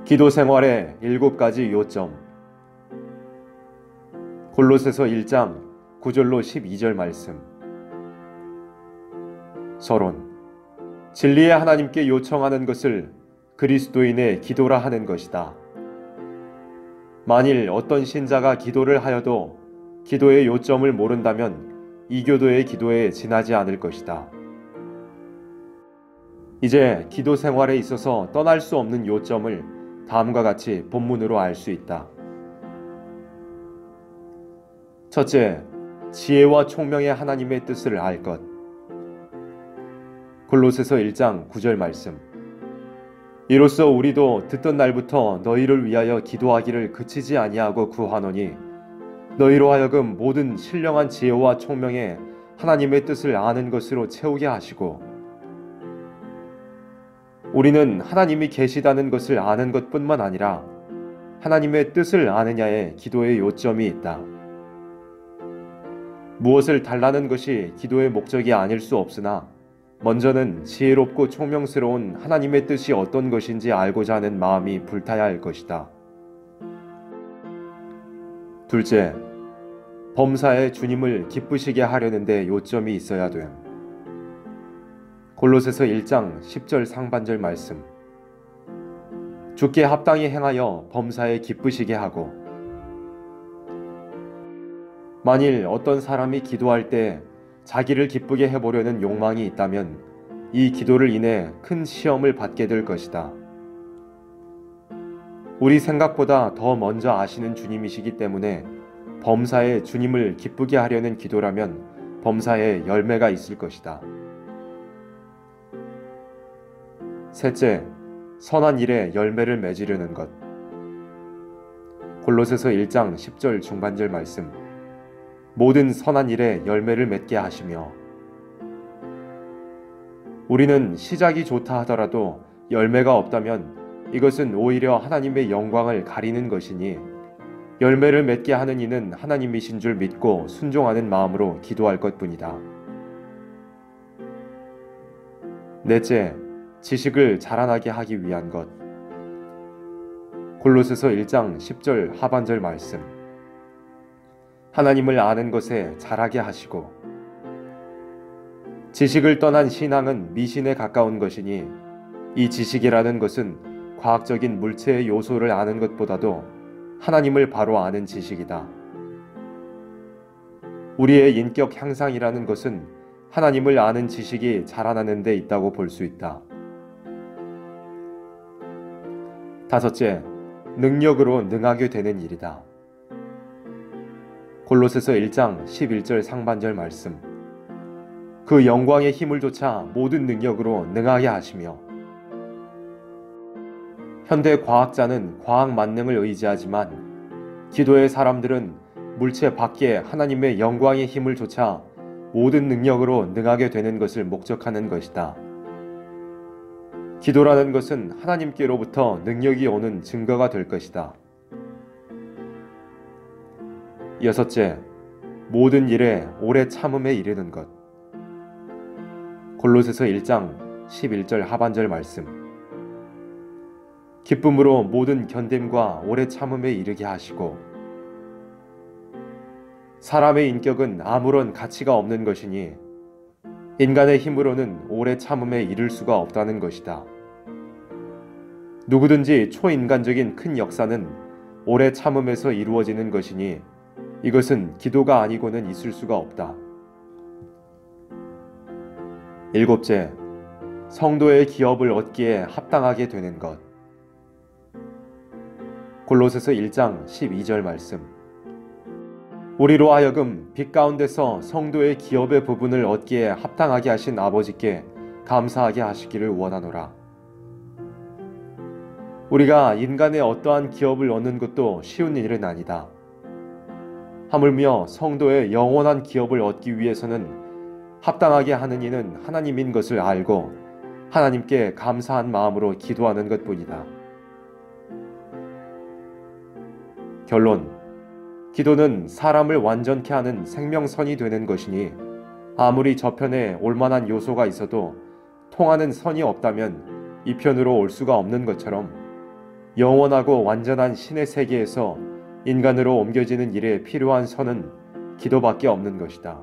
기도 생활의 7가지 요점. 골로새서 1장 9절로 12절 말씀. 서론. 진리의 하나님께 요청하는 것을 그리스도인의 기도라 하는 것이다. 만일 어떤 신자가 기도를 하여도 기도의 요점을 모른다면 이교도의 기도에 지나지 않을 것이다. 이제 기도 생활에 있어서 떠날 수 없는 요점을 다음과 같이 본문으로 알 수 있다. 첫째, 지혜와 총명의 하나님의 뜻을 알 것. 골로새서 1장 9절 말씀. 이로써 우리도 듣던 날부터 너희를 위하여 기도하기를 그치지 아니하고 구하노니 너희로 하여금 모든 신령한 지혜와 총명의 하나님의 뜻을 아는 것으로 채우게 하시고. 우리는 하나님이 계시다는 것을 아는 것뿐만 아니라 하나님의 뜻을 아느냐에 기도의 요점이 있다. 무엇을 달라는 것이 기도의 목적이 아닐 수 없으나 먼저는 지혜롭고 총명스러운 하나님의 뜻이 어떤 것인지 알고자 하는 마음이 불타야 할 것이다. 둘째, 범사에 주님을 기쁘시게 하려는 데 요점이 있어야 됨. 골로새서 1장 10절 상반절 말씀. 주께 합당히 행하여 범사에 기쁘시게 하고. 만일 어떤 사람이 기도할 때 자기를 기쁘게 해보려는 욕망이 있다면 이 기도를 인해 큰 시험을 받게 될 것이다. 우리 생각보다 더 먼저 아시는 주님이시기 때문에 범사에 주님을 기쁘게 하려는 기도라면 범사에 열매가 있을 것이다. 셋째, 선한 일에 열매를 맺으려는 것. 골로새서 1장 10절 중반절 말씀. 모든 선한 일에 열매를 맺게 하시며. 우리는 시작이 좋다 하더라도 열매가 없다면 이것은 오히려 하나님의 영광을 가리는 것이니 열매를 맺게 하는 이는 하나님이신 줄 믿고 순종하는 마음으로 기도할 것뿐이다. 넷째, 지식을 자라나게 하기 위한 것. 골로새서 1장 10절 하반절 말씀. 하나님을 아는 것에 자라게 하시고. 지식을 떠난 신앙은 미신에 가까운 것이니 이 지식이라는 것은 과학적인 물체의 요소를 아는 것보다도 하나님을 바로 아는 지식이다. 우리의 인격 향상이라는 것은 하나님을 아는 지식이 자라나는 데 있다고 볼 수 있다. 다섯째, 능력으로 능하게 되는 일이다. 골로새서 1장 11절 상반절 말씀. 그 영광의 힘을 좇아 모든 능력으로 능하게 하시며. 현대 과학자는 과학 만능을 의지하지만 기도의 사람들은 물체 밖에 하나님의 영광의 힘을 좇아 모든 능력으로 능하게 되는 것을 목적하는 것이다. 기도라는 것은 하나님께로부터 능력이 오는 증거가 될 것이다. 여섯째, 모든 일에 오래 참음에 이르는 것. 골로새서 1장 11절 하반절 말씀. 기쁨으로 모든 견딤과 오래 참음에 이르게 하시고. 사람의 인격은 아무런 가치가 없는 것이니 인간의 힘으로는 오래 참음에 이를 수가 없다는 것이다. 누구든지 초인간적인 큰 역사는 오래 참음에서 이루어지는 것이니 이것은 기도가 아니고는 있을 수가 없다. 일곱째, 성도의 기업을 얻기에 합당하게 되는 것. 골로새서 1장 12절 말씀. 우리로 하여금 빛 가운데서 성도의 기업의 부분을 얻기에 합당하게 하신 아버지께 감사하게 하시기를 원하노라. 우리가 인간의 어떠한 기업을 얻는 것도 쉬운 일은 아니다. 하물며 성도의 영원한 기업을 얻기 위해서는 합당하게 하는 이는 하나님인 것을 알고 하나님께 감사한 마음으로 기도하는 것뿐이다. 결론. 기도는 사람을 완전케 하는 생명선이 되는 것이니 아무리 저편에 올만한 요소가 있어도 통하는 선이 없다면 이 편으로 올 수가 없는 것처럼 영원하고 완전한 신의 세계에서 인간으로 옮겨지는 일에 필요한 선은 기도밖에 없는 것이다.